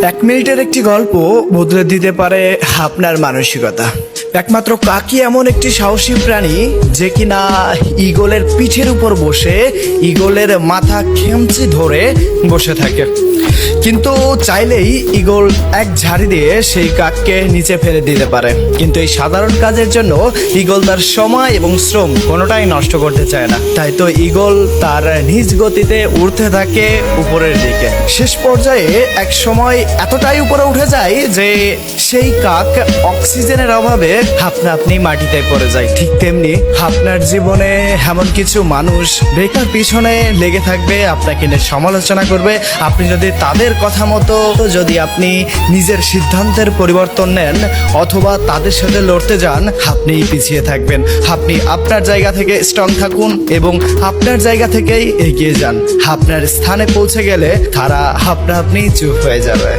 1 মিনিটের একটি গল্প বদলে দিতে পারে আপনার মানসিকতা। একমাত্র কাকই এমন একটি সাহসী প্রাণী যে কিনা ঈগলের পিঠের উপর বসে ঈগলের মাথা খেমচি ধরে বসে থাকে, কিন্তু চাইলেই ঈগল এক ঝাড়ি দিয়ে সেই কাককে নিচে ফেলে দিতে পারে। কিন্তু এই সাধারণ কাজের জন্য ঈগল তার সময় এবং শ্রম কোনোটাই নষ্ট করতে চায় না। তাই তো ঈগল তার নিজ গতিতে উড়তে থাকে উপরের দিকে। শেষ পর্যায়ে এক সময় এতটাই উপরে উঠে যায় যে সেই কাক অক্সিজেনের অভাবে আপনা আপনি মাটিতে পড়ে যায়। ঠিক তেমনি আপনার জীবনে এমন কিছু মানুষ বেকার পিছনে লেগে থাকবে, আপনাকে নিয়ে সমালোচনা করবে। আপনি যদি তাদের কথা মতো যদি আপনি নিজের সিদ্ধান্তের পরিবর্তন নেন অথবা তাদের সাথে লড়তে যান, আপনি পিছিয়ে থাকবেন। আপনি আপনার জায়গা থেকে স্ট্রং থাকুন এবং আপনার জায়গা থেকেই এগিয়ে যান। আপনার স্থানে পৌঁছে গেলে তারা আপনা আপনি চুপ হয়ে যাবে।